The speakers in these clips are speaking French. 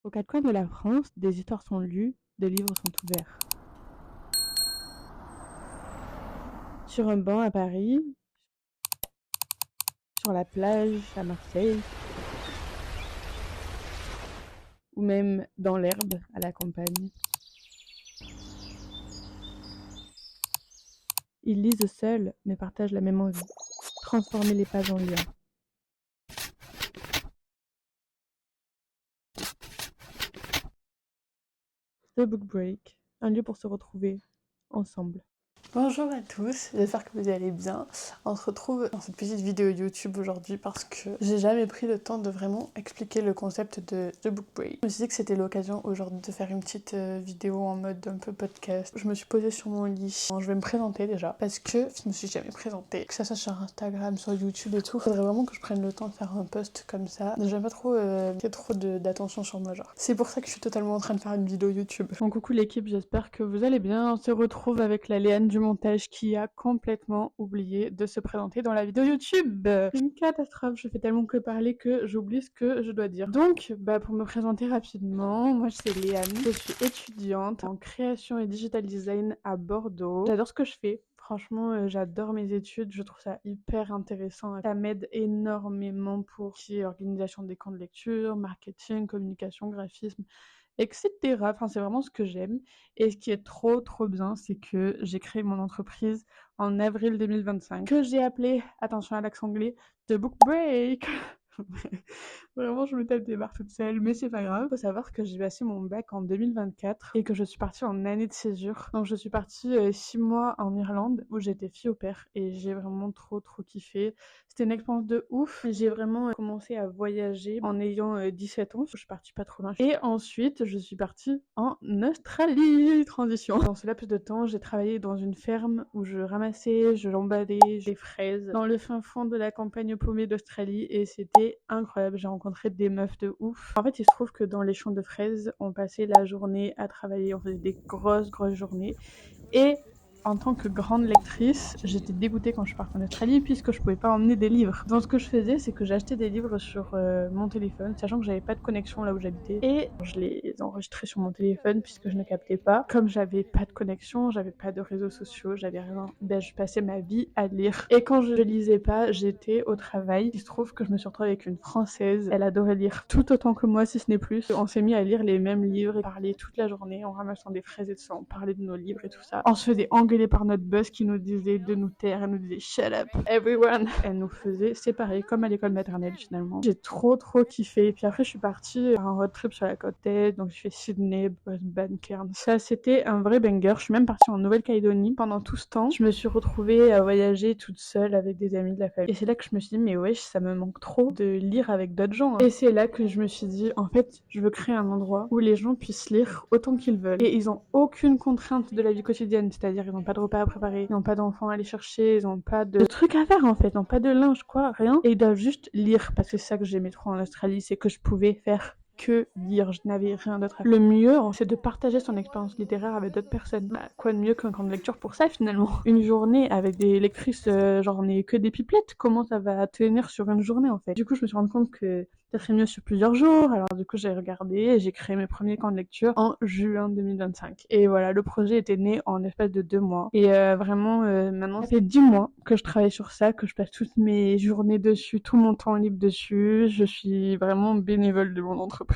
Aux quatre coins de la France, des histoires sont lues, des livres sont ouverts. Sur un banc à Paris, sur la plage à Marseille, ou même dans l'herbe à la campagne. Ils lisent seuls, mais partagent la même envie. Transformer les pages en liens. The Book Break, un lieu pour se retrouver ensemble. Bonjour à tous, j'espère que vous allez bien. On se retrouve dans cette petite vidéo YouTube aujourd'hui parce que j'ai jamais pris le temps de vraiment expliquer le concept de The Book Break. Je me suis dit que c'était l'occasion aujourd'hui de faire une petite vidéo en mode un peu podcast. Je me suis posée sur mon lit. Je vais me présenter déjà parce que je me suis jamais présentée. Que ça soit sur Instagram, sur YouTube et tout, faudrait vraiment que je prenne le temps de faire un post comme ça. J'aime pas trop qu'il y ait trop d'attention sur moi genre. C'est pour ça que je suis totalement en train de faire une vidéo YouTube. Bon, coucou l'équipe, j'espère que vous allez bien. On se retrouve avec la Léane du montage qui a complètement oublié de se présenter dans la vidéo YouTube. C'est une catastrophe, je fais tellement que parler que j'oublie ce que je dois dire. Donc, pour me présenter rapidement, moi c'est Léane, je suis étudiante en création et digital design à Bordeaux. J'adore ce que je fais. Franchement, j'adore mes études, je trouve ça hyper intéressant. Ça m'aide énormément pour tout ce qui est organisation des camps de lecture, marketing, communication, graphisme, etc. Enfin, c'est vraiment ce que j'aime. Et ce qui est trop bien, c'est que j'ai créé mon entreprise en avril 2025, que j'ai appelée, attention à l'accent anglais, The Book Break. Vraiment, je me tape des barres toute seule, mais c'est pas grave. Faut savoir que j'ai passé mon bac en 2024 et que je suis partie en année de césure. Donc, je suis partie 6 mois en Irlande où j'étais fille au pair et j'ai vraiment trop kiffé. C'était une expérience de ouf. J'ai vraiment commencé à voyager en ayant 17 ans. Je suis partie pas trop loin. Et ensuite, je suis partie en Australie. Transition. Dans ce laps de temps, j'ai travaillé dans une ferme où je ramassais, je lambadais des fraises dans le fin fond de la campagne paumée d'Australie et c'était incroyable. J'ai rencontré des meufs de ouf. En fait, il se trouve que dans les champs de fraises, on passait la journée à travailler. On faisait des grosses journées. Et en tant que grande lectrice, j'étais dégoûtée quand je partais en Australie puisque je pouvais pas emmener des livres. Donc ce que je faisais, c'est que j'achetais des livres sur mon téléphone, sachant que j'avais pas de connexion là où j'habitais. Et je les enregistrais sur mon téléphone puisque je ne captais pas. Comme j'avais pas de connexion, j'avais pas de réseaux sociaux, j'avais rien. Je passais ma vie à lire. Et quand je lisais pas, j'étais au travail. Il se trouve que je me suis retrouvée avec une Française. Elle adorait lire tout autant que moi, si ce n'est plus. On s'est mis à lire les mêmes livres et parler toute la journée en ramassant des fraises et tout ça, on parlait de nos livres et tout ça. On se faisait engueuler par notre boss qui nous disait de nous taire, elle nous disait shut up everyone. Elle nous faisait séparer comme à l'école maternelle finalement. J'ai trop kiffé. Et puis après je suis partie faire un road trip sur la côte est, donc j'ai fait Sydney, Brisbane, Cairns. Ça c'était un vrai banger. Je suis même partie en Nouvelle-Calédonie. Pendant tout ce temps, je me suis retrouvée à voyager toute seule avec des amis de la famille. Et c'est là que je me suis dit mais wesh, ça me manque trop de lire avec d'autres gens. Et c'est là que je me suis dit en fait je veux créer un endroit où les gens puissent lire autant qu'ils veulent. Et ils ont aucune contrainte de la vie quotidienne, c'est-à-dire ils n'ont pas de repas à préparer, ils n'ont pas d'enfants à aller chercher, ils n'ont pas de trucs à faire en fait, ils n'ont pas de linge quoi, rien. Et ils doivent juste lire parce que c'est ça que j'aimais trop en Australie, c'est que je pouvais faire que lire, je n'avais rien d'autre à faire. Le mieux, c'est de partager son expérience littéraire avec d'autres personnes. Quoi de mieux qu'un camp de lecture pour ça finalement. Une journée avec des lectrices, j'en ai que des pipelettes, comment ça va tenir sur une journée en fait. Du coup, je me suis rendu compte que ça serait mieux sur plusieurs jours, alors du coup j'ai regardé et j'ai créé mes premiers camps de lecture en juin 2025. Et voilà, le projet était né en l'espace de 2 mois. Et vraiment, maintenant ça fait 10 mois que je travaille sur ça, que je passe toutes mes journées dessus, tout mon temps libre dessus. Je suis vraiment bénévole de mon entreprise.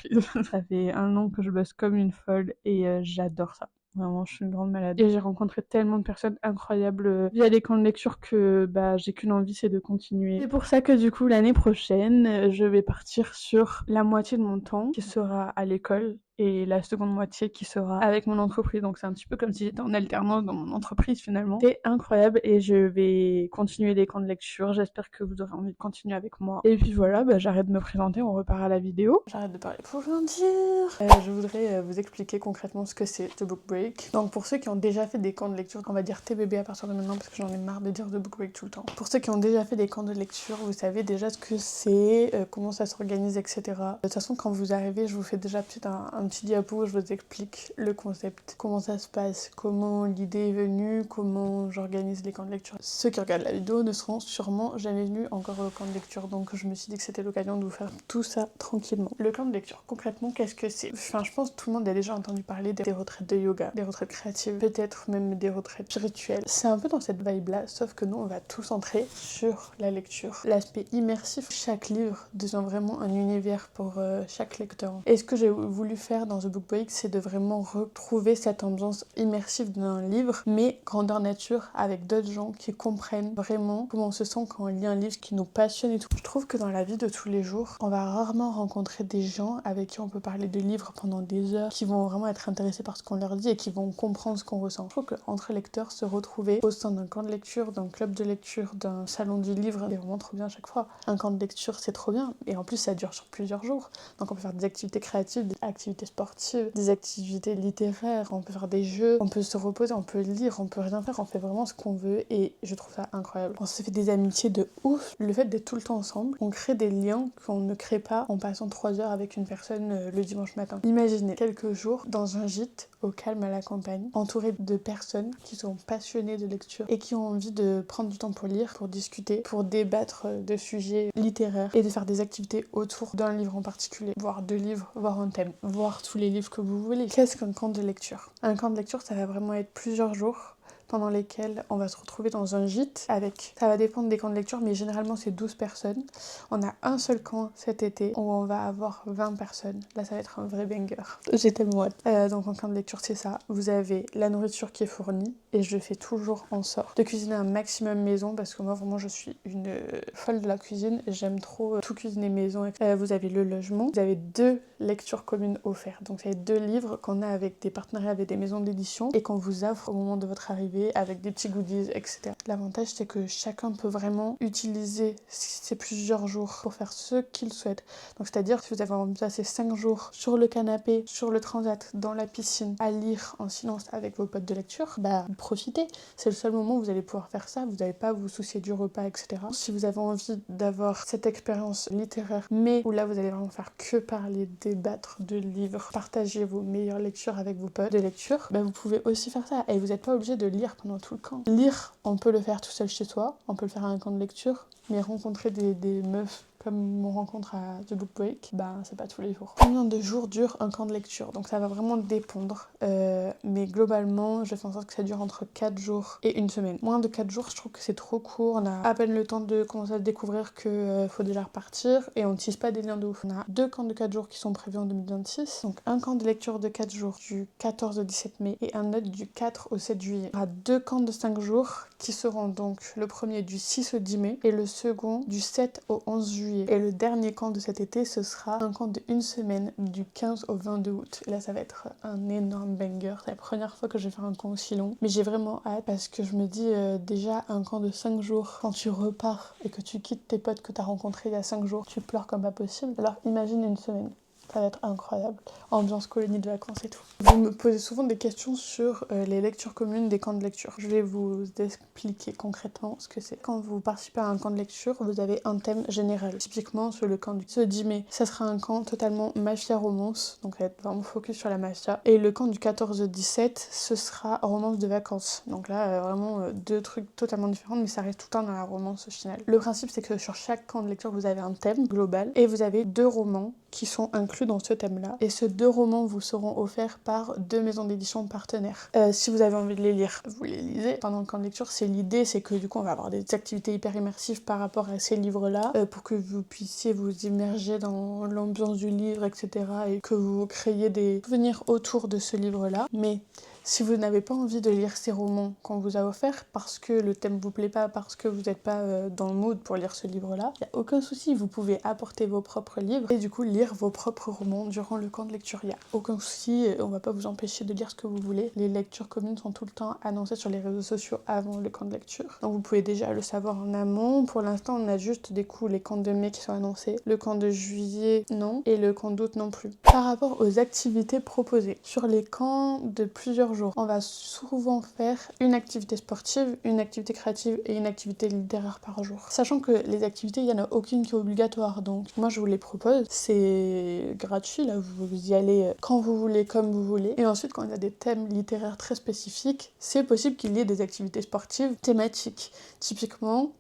Ça fait 1 an que je bosse comme une folle et j'adore ça. Vraiment, je suis une grande malade. Et j'ai rencontré tellement de personnes incroyables via les camps de lecture que j'ai qu'une envie, c'est de continuer. C'est pour ça que du coup, l'année prochaine, je vais partir sur la moitié de mon temps qui sera à l'école et la seconde moitié qui sera avec mon entreprise. Donc c'est un petit peu comme si j'étais en alternance dans mon entreprise finalement. C'est incroyable et je vais continuer les camps de lecture. J'espère que vous aurez envie de continuer avec moi. Et puis voilà, j'arrête de me présenter, on repart à la vidéo. J'arrête de parler pour rien dire. Je voudrais vous expliquer concrètement ce que c'est The Book Break. Donc pour ceux qui ont déjà fait des camps de lecture, on va dire TBB à partir de maintenant parce que j'en ai marre de dire The Book Break tout le temps. Pour ceux qui ont déjà fait des camps de lecture, vous savez déjà ce que c'est, comment ça s'organise, etc. De toute façon, quand vous arrivez, je vous fais déjà peut-être un petit diapo où je vous explique le concept, comment ça se passe, comment l'idée est venue, comment j'organise les camps de lecture. Ceux qui regardent la vidéo ne seront sûrement jamais venus encore au camp de lecture, donc je me suis dit que c'était l'occasion de vous faire tout ça tranquillement. Le camp de lecture, concrètement, qu'est-ce que c'est? Enfin, je pense que tout le monde a déjà entendu parler des retraites de yoga, des retraites créatives, peut-être même des retraites spirituelles. C'est un peu dans cette vibe-là, sauf que nous, on va tout centrer sur la lecture. L'aspect immersif, chaque livre devient vraiment un univers pour chaque lecteur. Et ce que j'ai voulu faire dans The Book Break, c'est de vraiment retrouver cette ambiance immersive d'un livre, mais grandeur nature, avec d'autres gens qui comprennent vraiment comment on se sent quand on lit un livre qui nous passionne et tout. Je trouve que dans la vie de tous les jours, on va rarement rencontrer des gens avec qui on peut parler de livres pendant des heures, qui vont vraiment être intéressés par ce qu'on leur dit et qui vont comprendre ce qu'on ressent. Je trouve qu'entre lecteurs, se retrouver au sein d'un camp de lecture, d'un club de lecture, d'un salon du livre, c'est vraiment trop bien à chaque fois. Un camp de lecture, c'est trop bien. Et en plus, ça dure sur plusieurs jours. Donc on peut faire des activités créatives, des activités sportives, des activités littéraires, on peut faire des jeux, on peut se reposer, on peut lire, on peut rien faire, on fait vraiment ce qu'on veut et je trouve ça incroyable. On se fait des amitiés de ouf. Le fait d'être tout le temps ensemble, on crée des liens qu'on ne crée pas en passant 3 heures avec une personne le dimanche matin. Imaginez quelques jours dans un gîte au calme à la campagne, entouré de personnes qui sont passionnées de lecture et qui ont envie de prendre du temps pour lire, pour discuter, pour débattre de sujets littéraires et de faire des activités autour d'un livre en particulier, voire 2 livres, voire un thème, voire tous les livres que vous voulez. Qu'est-ce qu'un camp de lecture? Un camp de lecture, ça va vraiment être plusieurs jours pendant lesquels on va se retrouver dans un gîte avec, ça va dépendre des camps de lecture, mais généralement c'est 12 personnes. On a un seul camp cet été où on va avoir 20 personnes. Là ça va être un vrai banger. J'ai tellement hâte. Donc en camp de lecture c'est ça. Vous avez la nourriture qui est fournie et je fais toujours en sorte de cuisiner un maximum maison parce que moi vraiment je suis une folle de la cuisine. J'aime trop tout cuisiner maison. Vous avez le logement. Vous avez 2 lectures communes offertes. Donc c'est 2 livres qu'on a avec des partenariats avec des maisons d'édition et qu'on vous offre au moment de votre arrivée avec des petits goodies, etc. L'avantage, c'est que chacun peut vraiment utiliser ces plusieurs jours pour faire ce qu'il souhaite. Donc, c'est-à-dire, si vous avez envie de passer 5 jours sur le canapé, sur le transat, dans la piscine, à lire en silence avec vos potes de lecture, bah, profitez. C'est le seul moment où vous allez pouvoir faire ça. Vous n'allez pas vous soucier du repas, etc. Si vous avez envie d'avoir cette expérience littéraire, mais où là, vous allez vraiment faire que parler, débattre de livres, partager vos meilleures lectures avec vos potes de lecture, bah, vous pouvez aussi faire ça. Et vous n'êtes pas obligé de lire pendant tout le camp. Lire, on peut le faire tout seul chez soi, on peut le faire à un camp de lecture, mais rencontrer des meufs comme mon rencontre à The Book Break, bah c'est pas tous les jours. Combien de jours dure un camp de lecture? Donc ça va vraiment dépendre, mais globalement, je fais en sorte que ça dure entre 4 jours et 1 semaine. Moins de 4 jours, je trouve que c'est trop court, on a à peine le temps de commencer à découvrir que faut déjà repartir, et on ne tisse pas des liens de ouf. On a 2 camps de 4 jours qui sont prévus en 2026, donc un camp de lecture de 4 jours du 14 au 17 mai et un autre du 4 au 7 juillet. Il y aura 2 camps de 5 jours qui seront donc le premier du 6 au 10 mai et le second du 7 au 11 juillet. Et le dernier camp de cet été, ce sera un camp de 1 semaine du 15 au 22 août. Et là, ça va être un énorme banger. C'est la première fois que je vais faire un camp aussi long. Mais j'ai vraiment hâte parce que je me dis déjà un camp de 5 jours, quand tu repars et que tu quittes tes potes que tu as rencontrés il y a 5 jours, tu pleures comme pas possible. Alors imagine 1 semaine. Ça va être incroyable. Ambiance colonie de vacances et tout. Vous me posez souvent des questions sur les lectures communes des camps de lecture. Je vais vous expliquer concrètement ce que c'est. Quand vous participez à un camp de lecture, vous avez un thème général. Typiquement, sur le camp du 10 mai, ça sera un camp totalement mafia-romance. Donc ça va être vraiment focus sur la mafia. Et le camp du 14-17, ce sera romance de vacances. Donc là, vraiment 2 trucs totalement différents, mais ça reste tout le temps dans la romance au final. Le principe, c'est que sur chaque camp de lecture, vous avez un thème global et vous avez 2 romans qui sont inclus dans ce thème-là. Et ces 2 romans vous seront offerts par 2 maisons d'édition partenaires. Si vous avez envie de les lire, vous les lisez. Pendant le camp de lecture, l'idée, c'est que du coup, on va avoir des activités hyper immersives par rapport à ces livres-là, pour que vous puissiez vous immerger dans l'ambiance du livre, etc. et que vous créiez des souvenirs autour de ce livre-là. Mais si vous n'avez pas envie de lire ces romans qu'on vous a offerts parce que le thème vous plaît pas, parce que vous n'êtes pas dans le mood pour lire ce livre-là, il n'y a aucun souci, vous pouvez apporter vos propres livres et du coup lire vos propres romans durant le camp de lecture. Il n'y a aucun souci, on va pas vous empêcher de lire ce que vous voulez. Les lectures communes sont tout le temps annoncées sur les réseaux sociaux avant le camp de lecture. Donc vous pouvez déjà le savoir en amont. Pour l'instant, on a juste des coups les camps de mai qui sont annoncés. Le camp de juillet, non. Et le camp d'août non plus. Par rapport aux activités proposées, sur les camps de plusieurs jours, jour. On va souvent faire une activité sportive, une activité créative et une activité littéraire par jour. Sachant que les activités, il n'y en a aucune qui est obligatoire, donc moi je vous les propose. C'est gratuit, là, vous y allez quand vous voulez, comme vous voulez. Et ensuite, quand il y a des thèmes littéraires très spécifiques, c'est possible qu'il y ait des activités sportives thématiques. Typiquement,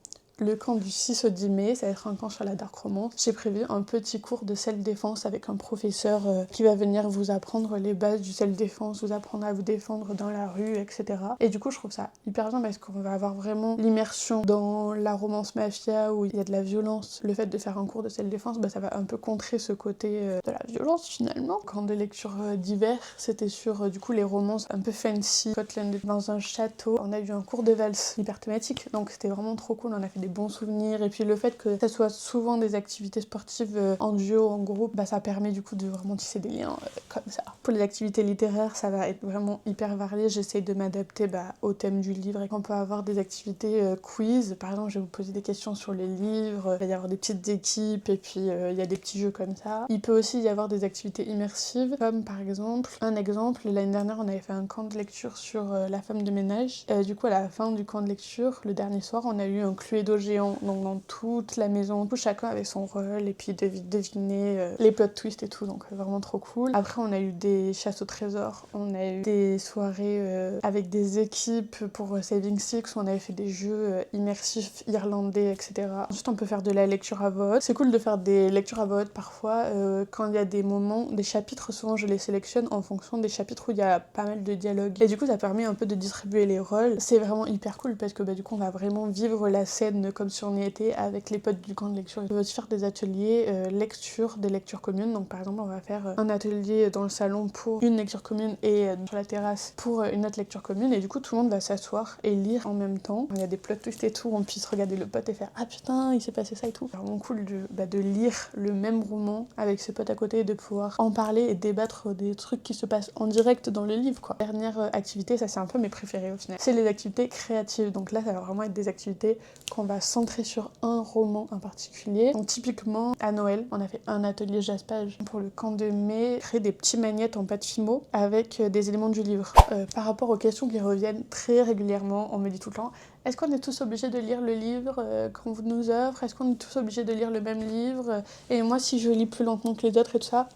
le camp du 6 au 10 mai, ça va être un camp sur la dark romance. J'ai prévu un petit cours de self-défense avec un professeur qui va venir vous apprendre les bases du self-défense, vous apprendre à vous défendre dans la rue, etc. Et du coup, je trouve ça hyper bien parce qu'on va avoir vraiment l'immersion dans la romance mafia où il y a de la violence. Le fait de faire un cours de self-défense, ça va un peu contrer ce côté de la violence finalement. Camp de lecture d'hiver, c'était sur du coup les romances un peu fancy. Scotland dans un château. On a eu un cours de valse hyper thématique, donc c'était vraiment trop cool. On a fait des bons souvenirs, et puis le fait que ça soit souvent des activités sportives en duo, en groupe, ça permet du coup de vraiment tisser des liens comme ça. Pour les activités littéraires, ça va être vraiment hyper varié. J'essaye de m'adapter au thème du livre, et on peut avoir des activités quiz. Par exemple, je vais vous poser des questions sur les livres, il va y avoir des petites équipes, et puis il y a des petits jeux comme ça. Il peut aussi y avoir des activités immersives, comme par exemple, l'année dernière on avait fait un camp de lecture sur la femme de ménage. Du coup, à la fin du camp de lecture, le dernier soir, on a eu un Cluedo géant, donc dans toute la maison, tout chacun avec son rôle, et puis deviner les plot twists et tout, donc vraiment trop cool. Après, on a eu des chasses au trésor, on a eu des soirées avec des équipes pour Saving Six, où on avait fait des jeux immersifs irlandais, etc. Ensuite, on peut faire de la lecture à voix haute. C'est cool de faire des lectures à voix haute parfois, quand il y a des moments, des chapitres, souvent je les sélectionne en fonction des chapitres où il y a pas mal de dialogues. Et du coup, ça permet un peu de distribuer les rôles. C'est vraiment hyper cool parce que du coup, on va vraiment vivre la scène comme si on y était avec les potes du camp de lecture. On va aussi faire des ateliers lecture, des lectures communes. Donc par exemple, on va faire un atelier dans le salon pour une lecture commune et sur la terrasse pour une autre lecture commune. Et du coup, tout le monde va s'asseoir et lire en même temps. Il y a des plot twists et tout, on puisse regarder le pote et faire ah putain, il s'est passé ça et tout. C'est vraiment cool de lire le même roman avec ses potes à côté et de pouvoir en parler et débattre des trucs qui se passent en direct dans le livre, quoi. Dernière activité, ça c'est un peu mes préférées au final, c'est les activités créatives. Donc là, ça va vraiment être des activités qu'on va centrer sur un roman en particulier. Donc typiquement, à Noël, on a fait un atelier jaspage pour le camp de mai, créer des petits magnettes en pâte fimo avec des éléments du livre. Par rapport aux questions qui reviennent très régulièrement, on me dit tout le temps, est-ce qu'on est tous obligés de lire le livre qu'on nous offre? Est-ce qu'on est tous obligés de lire le même livre? Et moi, si je lis plus lentement que les autres et tout ça,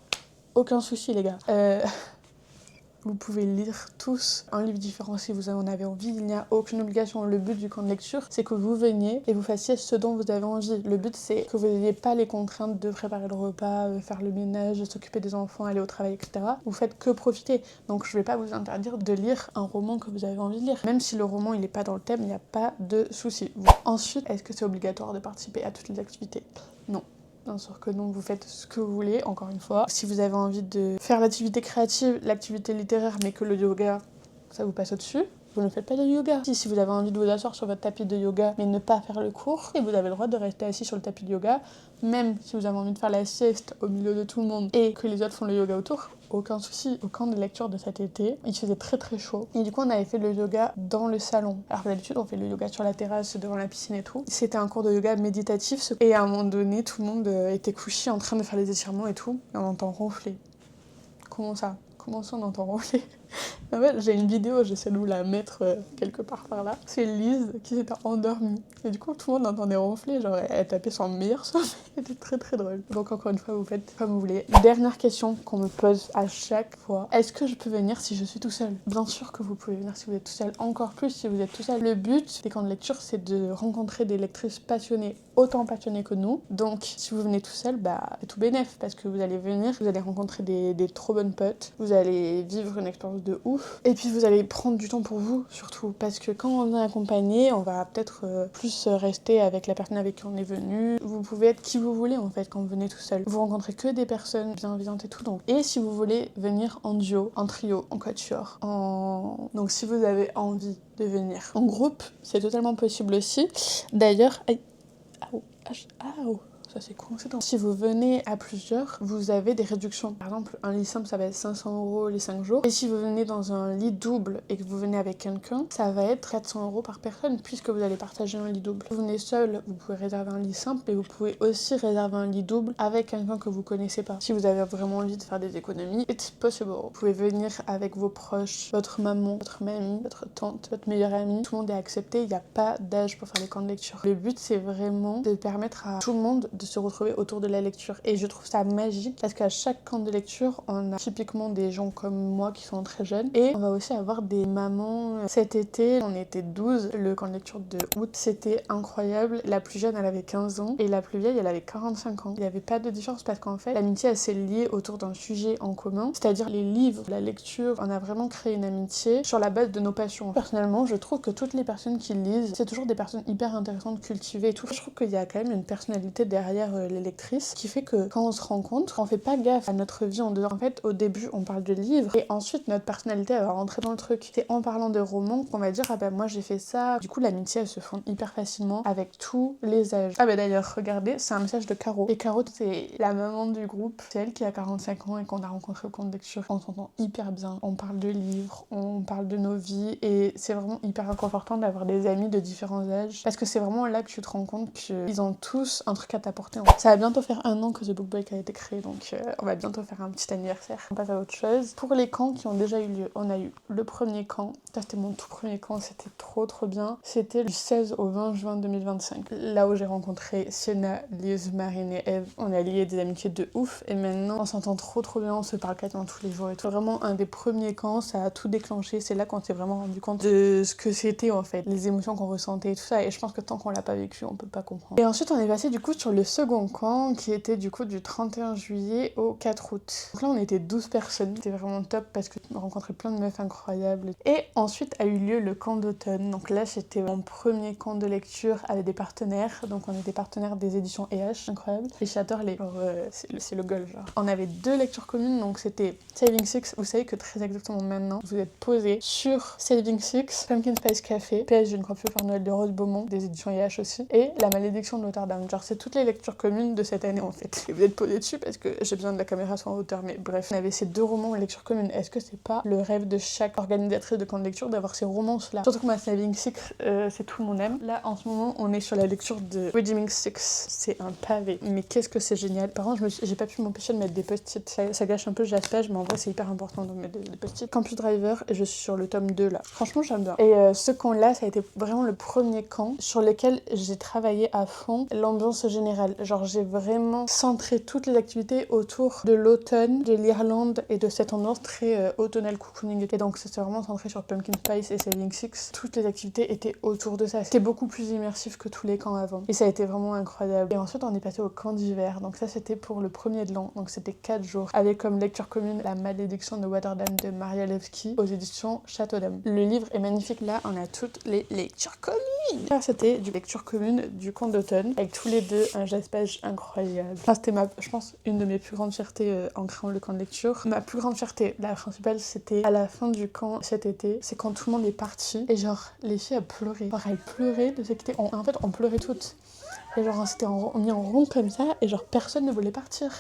aucun souci les gars. Vous pouvez lire tous un livre différent si vous en avez envie, il n'y a aucune obligation. Le but du camp de lecture, c'est que vous veniez et vous fassiez ce dont vous avez envie. Le but, c'est que vous n'ayez pas les contraintes de préparer le repas, faire le ménage, s'occuper des enfants, aller au travail, etc. Vous faites que profiter. Donc je vais pas vous interdire de lire un roman que vous avez envie de lire. Même si le roman il n'est pas dans le thème, il n'y a pas de souci. Ensuite, est-ce que c'est obligatoire de participer à toutes les activités? Non. Bien sûr que non, vous faites ce que vous voulez, encore une fois. Si vous avez envie de faire l'activité créative, l'activité littéraire, mais que le yoga, ça vous passe au-dessus, vous ne faites pas de yoga. Si vous avez envie de vous asseoir sur votre tapis de yoga, mais ne pas faire le cours, et vous avez le droit de rester assis sur le tapis de yoga, même si vous avez envie de faire la sieste au milieu de tout le monde, et que les autres font le yoga autour, aucun souci. Au camp de lecture de cet été, il faisait très très chaud. Et du coup, on avait fait le yoga dans le salon. Alors d'habitude, on fait le yoga sur la terrasse, devant la piscine et tout. C'était un cours de yoga méditatif. Et à un moment donné, tout le monde était couché en train de faire les étirements et tout. Et on entend ronfler. Comment ça on entend ronfler? En fait, j'ai une vidéo, j'essaie de vous la mettre quelque part par là. C'est Lise qui s'était endormie. Et du coup, tout le monde l'entendait ronfler, genre elle tapait son meilleur sommeil. C'était très très drôle. Donc encore une fois, vous faites comme vous voulez. Dernière question qu'on me pose à chaque fois. Est-ce que je peux venir si je suis tout seul? Bien sûr que vous pouvez venir si vous êtes tout seul. Encore plus si vous êtes tout seul. Le but des camps de lecture, c'est de rencontrer des lectrices passionnées, autant passionnées que nous. Donc si vous venez tout seul, c'est tout bénef. Parce que vous allez venir, vous allez rencontrer des trop bonnes potes. Vous allez vivre une expérience de ouf. Et puis vous allez prendre du temps pour vous, surtout. Parce que quand on est accompagné, on va peut-être plus rester avec la personne avec qui on est venu. Vous pouvez être qui vous voulez en fait quand vous venez tout seul. Vous rencontrez que des personnes bienveillantes et tout. Donc. Et si vous voulez venir en duo, en trio, en quatuor, donc si vous avez envie de venir en groupe, c'est totalement possible aussi. D'ailleurs, ça c'est coïncident. Si vous venez à plusieurs, vous avez des réductions. Par exemple, un lit simple, ça va être 500 € les 5 jours. Et si vous venez dans un lit double et que vous venez avec quelqu'un, ça va être 400 € par personne puisque vous allez partager un lit double. Si vous venez seul, vous pouvez réserver un lit simple, mais vous pouvez aussi réserver un lit double avec quelqu'un que vous connaissez pas. Si vous avez vraiment envie de faire des économies, it's possible. Vous pouvez venir avec vos proches, votre maman, votre mamie, votre tante, votre meilleure amie. Tout le monde est accepté, il n'y a pas d'âge pour faire les camps de lecture. Le but, c'est vraiment de permettre à tout le monde de se retrouver autour de la lecture. Et je trouve ça magique parce qu'à chaque camp de lecture, on a typiquement des gens comme moi qui sont très jeunes et on va aussi avoir des mamans. Cet été, on était 12, le camp de lecture de août, c'était incroyable. La plus jeune, elle avait 15 ans et la plus vieille, elle avait 45 ans. Il n'y avait pas de différence parce qu'en fait, l'amitié, elle s'est liée autour d'un sujet en commun, c'est-à-dire les livres, la lecture. On a vraiment créé une amitié sur la base de nos passions. Personnellement, je trouve que toutes les personnes qui lisent, c'est toujours des personnes hyper intéressantes, cultivées et tout. Je trouve qu'il y a quand même une personnalité derrière les lectrices qui fait que quand on se rencontre, on fait pas gaffe à notre vie en dehors. En fait, au début, on parle de livres et ensuite notre personnalité elle va rentrer dans le truc. C'est en parlant de romans qu'on va dire ah bah moi j'ai fait ça. Du coup, l'amitié elle se fonde hyper facilement avec tous les âges. Ah bah d'ailleurs, regardez, c'est un message de Caro. Et Caro, c'est la maman du groupe. C'est elle qui a 45 ans et qu'on a rencontré au camp de lecture. On s'entend hyper bien. On parle de livres, on parle de nos vies et c'est vraiment hyper réconfortant d'avoir des amis de différents âges parce que c'est vraiment là que tu te rends compte qu'ils ont tous un truc à t'apporter. Ça va bientôt faire 1 an que The Book Break a été créé, donc on va bientôt faire un petit anniversaire. On passe à autre chose. Pour les camps qui ont déjà eu lieu, on a eu le premier camp. Ça c'était mon tout premier camp, c'était trop bien. C'était du 16 au 20 juin 2025. Là où j'ai rencontré Sienna, Liz, Marine et Eve. On a lié des amitiés de ouf et maintenant on s'entend trop bien, on se parle quasiment tous les jours et tout. Vraiment un des premiers camps, ça a tout déclenché. C'est là qu'on s'est vraiment rendu compte de ce que c'était en fait, les émotions qu'on ressentait et tout ça. Et je pense que tant qu'on l'a pas vécu, on peut pas comprendre. Et ensuite on est passé du coup sur le second camp qui était du coup du 31 juillet au 4 août. Donc là on était 12 personnes, c'était vraiment top parce que je rencontrais plein de meufs incroyables. Et ensuite a eu lieu le camp d'automne. Donc là c'était mon premier camp de lecture avec des partenaires. Donc on était partenaires des éditions EH, incroyable. Et j'adore c'est le goal genre. On avait 2 lectures communes, donc c'était Saving Six. Vous savez que très exactement maintenant vous êtes posé sur Saving Six, Pumpkin Spice Café, PS Je ne crois plus au Père Noël de Rose Beaumont, des éditions EH aussi, et La Malédiction de Notre-Dame. Genre c'est toutes les lectures communes de cette année en fait. Et vous êtes posé dessus parce que j'ai besoin de la caméra soit en hauteur, mais bref. On avait ces 2 romans en lecture commune. Est-ce que c'est pas le rêve de chaque organisatrice de camp de lecture d'avoir ces romances là? Surtout que ma Saving Six, c'est tout le monde aime. Là en ce moment on est sur la lecture de Redeeming Six. C'est un pavé. Mais qu'est-ce que c'est génial. Par contre j'ai pas pu m'empêcher de mettre des post-it. Ça gâche un peu le jaspage, mais en vrai c'est hyper important de mettre des post-it. Campus Driver, et je suis sur le tome 2 là. Franchement j'aime bien. Et ce camp là, ça a été vraiment le premier camp sur lequel j'ai travaillé à fond l'ambiance générale. Genre j'ai vraiment centré toutes les activités autour de l'automne, de l'Irlande et de cette ambiance très automnale cocooning. Et donc c'était vraiment centré sur Pumpkin Spice et Saving Six. Toutes les activités étaient autour de ça. C'était beaucoup plus immersif que tous les camps avant. Et ça a été vraiment incroyable. Et ensuite on est passé au camp d'hiver. Donc ça c'était pour le premier de l'an. Donc c'était 4 jours. Avec comme lecture commune La Malédiction de Waterdam de Maria Levski aux éditions Château d'Homme. Le livre est magnifique. Là on a toutes les lectures communes. Là c'était du lecture commune du camp d'automne. Avec tous les deux un jaspage incroyable. Enfin, c'était je pense une de mes plus grandes fiertés en créant le camp de lecture. Ma plus grande fierté, la principale, c'était à la fin du camp cet été. C'est quand tout le monde est parti et genre les filles elles pleuraient. Genre elles pleuraient de se quitter. En fait on pleurait toutes. Et genre on s'était mis en rond comme ça et genre personne ne voulait partir.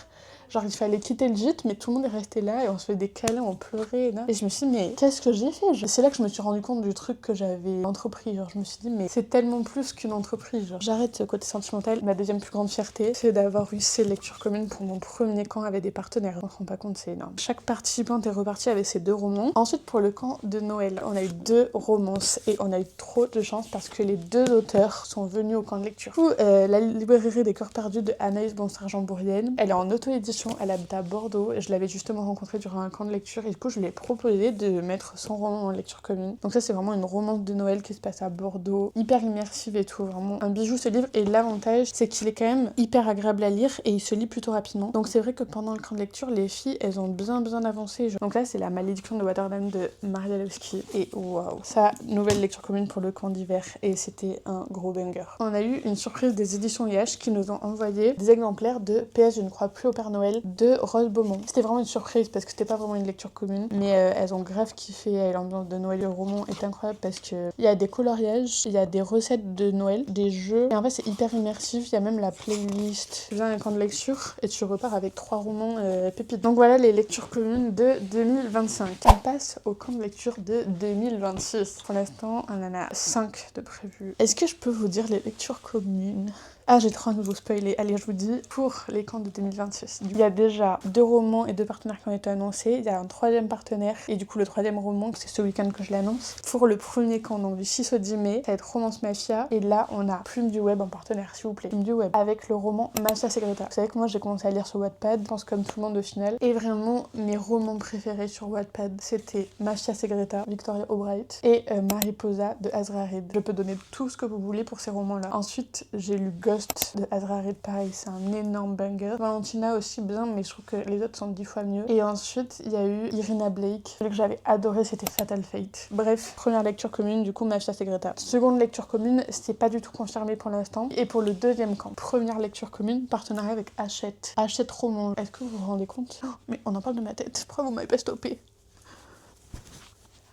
Genre il fallait quitter le gîte mais tout le monde est resté là et on se fait des câlins, on pleurait là. Et je me suis dit mais qu'est-ce que j'ai fait? C'est là que je me suis rendu compte du truc que j'avais entrepris. Genre je me suis dit mais c'est tellement plus qu'une entreprise. Genre j'arrête ce côté sentimental. Ma deuxième plus grande fierté c'est d'avoir eu ces lectures communes pour mon premier camp avec des partenaires. On se rend pas compte, c'est énorme. Chaque participante est repartie avec ses 2 romans. Ensuite pour le camp de Noël on a eu 2 romances et on a eu trop de chance parce que les 2 auteurs sont venus au camp de lecture. Du coup la librairie des Cœurs Perdus de Anaïs Bonsargent-Bourrienne, elle est en auto-édition. Elle habite à Bordeaux et je l'avais justement rencontrée durant un camp de lecture et du coup je lui ai proposé de mettre son roman en lecture commune. Donc ça c'est vraiment une romance de Noël qui se passe à Bordeaux, hyper immersive et tout, vraiment un bijou ce livre. Et l'avantage c'est qu'il est quand même hyper agréable à lire et il se lit plutôt rapidement. Donc c'est vrai que pendant le camp de lecture les filles elles ont bien avancé. Donc là c'est La Malédiction de Waterdam de Maria Levski et waouh, sa nouvelle lecture commune pour le camp d'hiver et c'était un gros banger. On a eu une surprise des éditions IH qui nous ont envoyé des exemplaires de PS Je ne crois plus au Père Noël Noël de Rose Beaumont. C'était vraiment une surprise parce que c'était pas vraiment une lecture commune, mais elles ont grave kiffé et l'ambiance de Noël. Le roman est incroyable parce que il y a des coloriages, il y a des recettes de Noël, des jeux, et en fait c'est hyper immersif. Il y a même la playlist. Tu viens à un camp de lecture et tu repars avec 3 romans pépites. Donc voilà les lectures communes de 2025. On passe au camp de lecture de 2026. Pour l'instant, on en a 5 de prévus. Est-ce que je peux vous dire les lectures communes? Ah, j'ai trop à nouveau spoilé. Allez, je vous dis, pour les camps de 2026. Il y a déjà 2 romans et 2 partenaires qui ont été annoncés. Il y a un 3e partenaire. Et du coup, le 3e roman, c'est ce week-end que je l'annonce. Pour le premier camp, donc du 6 au 10 mai, ça va être Romance Mafia. Et là, on a Plume du Web en partenaire, s'il vous plaît. Plume du Web. Avec le roman Mafia Segreta. Vous savez que moi, j'ai commencé à lire sur Wattpad. Je pense comme tout le monde au final. Et vraiment, mes romans préférés sur Wattpad, c'était Mafia Segreta, Victoria Albright, et Mariposa de Azra Reed. Je peux donner tout ce que vous voulez pour ces romans-là. Ensuite, j'ai lu Ghost de Azra Reed, pareil, c'est un énorme banger. Valentina aussi bien, mais je trouve que les autres sont 10 fois mieux. Et ensuite, il y a eu Irina Blake. Celui que j'avais adoré, c'était Fatal Fate. Bref, première lecture commune, du coup, Mafia Segreta. Seconde lecture commune, c'était pas du tout confirmé pour l'instant. Et pour le 2e camp, première lecture commune, partenariat avec Hachette. Hachette Roman. Est-ce que vous vous rendez compte? Oh, mais on en parle de ma tête. Pourquoi vous m'avez pas stoppé?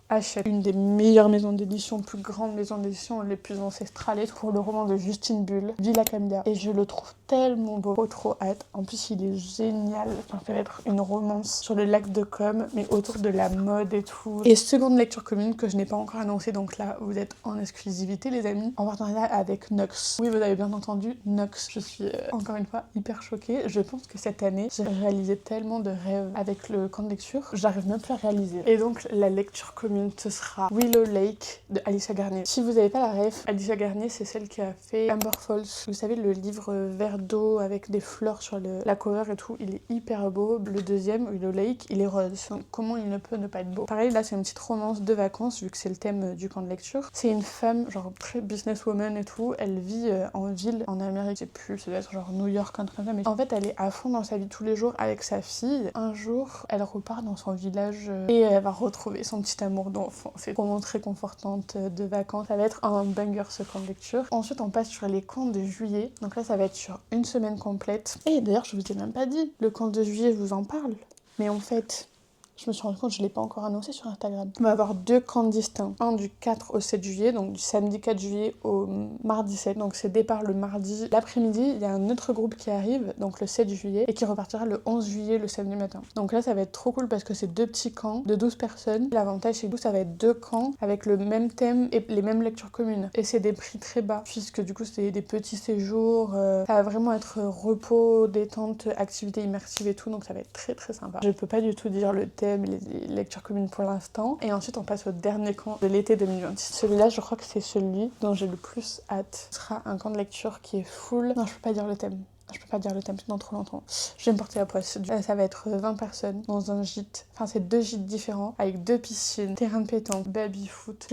Hachette, une des meilleures maisons d'édition, plus grandes maisons d'édition, les plus ancestrales, pour le roman de Justine Bull, Villa Camilla. Et je le trouve tellement beau, trop hâte. En plus, il est génial. Ça va être une romance sur le lac de Com, mais autour de la mode et tout. Et seconde lecture commune que je n'ai pas encore annoncée, donc là, vous êtes en exclusivité, les amis, en partenariat avec Nox. Oui, vous avez bien entendu, Nox. Je suis encore une fois hyper choquée. Je pense que cette année, j'ai réalisé tellement de rêves avec le camp de lecture, j'arrive même plus à réaliser. Et donc, la lecture commune, ce sera Willow Lake de Alicia Garnier. Si vous n'avez pas la ref, Alicia Garnier, c'est celle qui a fait Amber Falls. Vous savez, le livre vert d'eau avec des fleurs sur la cover et tout, il est hyper beau. Le deuxième, Willow Lake, il est rose. Donc, comment il ne peut ne pas être beau? Pareil, là, c'est une petite romance de vacances, vu que c'est le thème du camp de lecture. C'est une femme, genre très businesswoman et tout. Elle vit en ville, en Amérique, je sais plus, ça doit être genre New York, un truc comme ça. Mais en fait, elle est à fond dans sa vie tous les jours avec sa fille. Un jour, elle repart dans son village et elle va retrouver son petit amour d'enfant. C'est vraiment très confortante de vacances. Ça va être un banger ce camp de lecture. Ensuite, on passe sur les camps de juillet. Donc là, ça va être sur une semaine complète. Et d'ailleurs, je vous ai même pas dit, le camp de juillet, je vous en parle. Mais en fait, je me suis rendu compte que je ne l'ai pas encore annoncé sur Instagram. On va avoir 2 camps distincts. Un du 4 au 7 juillet, donc du samedi 4 juillet au mardi 7. Donc c'est départ le mardi. L'après-midi, il y a un autre groupe qui arrive, donc le 7 juillet, et qui repartira le 11 juillet, le samedi matin. Donc là, ça va être trop cool parce que c'est 2 petits camps de 12 personnes. L'avantage, c'est que ça va être 2 camps avec le même thème et les mêmes lectures communes. Et c'est des prix très bas, puisque du coup, c'est des petits séjours. Ça va vraiment être repos, détente, activité immersive et tout, donc ça va être très très sympa. Je peux pas du tout dire le thème, les lectures communes pour l'instant. Et ensuite, on passe au dernier camp de l'été 2026. Celui-là, je crois que c'est celui dont j'ai le plus hâte. Ce sera un camp de lecture qui est full. Non, je peux pas dire le thème. Je peux pas dire le thème, sinon trop longtemps. Je vais me porter la poisse. Ça va être 20 personnes dans un gîte. Enfin, c'est 2 gîtes différents avec 2 piscines, terrain de pétanque, baby-foot,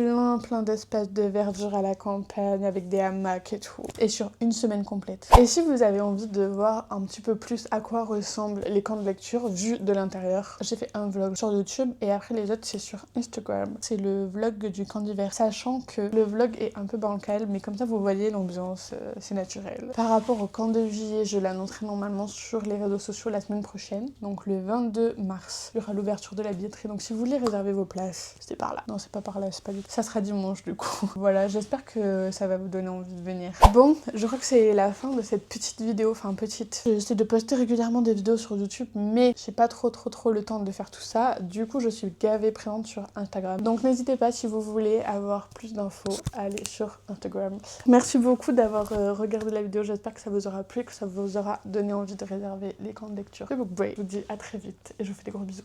plein d'espaces de verdure à la campagne avec des hamacs et tout. Et sur une semaine complète. Et si vous avez envie de voir un petit peu plus à quoi ressemblent les camps de lecture vus de l'intérieur, j'ai fait un vlog sur YouTube et après les autres c'est sur Instagram. C'est le vlog du camp d'hiver. Sachant que le vlog est un peu bancal, mais comme ça vous voyez l'ambiance, c'est naturel. Par rapport au camp de juillet, je l'annoncerai normalement sur les réseaux sociaux la semaine prochaine. Donc le 22 mars, il y aura l'ouverture de la billetterie. Donc si vous voulez réserver vos places, c'est par là. Non, c'est pas par là, c'est pas du tout. Ça sera dimanche du coup. Voilà, j'espère que ça va vous donner envie de venir. Bon, je crois que c'est la fin de cette petite vidéo. Enfin, petite. J'essaie de poster régulièrement des vidéos sur YouTube, mais j'ai pas trop le temps de faire tout ça. Du coup, je suis gavée présente sur Instagram. Donc n'hésitez pas, si vous voulez avoir plus d'infos, à aller sur Instagram. Merci beaucoup d'avoir regardé la vidéo. J'espère que ça vous aura plu, que ça vous aura donné envie de réserver les camps de lecture de Book Break. Je vous dis à très vite et je vous fais des gros bisous.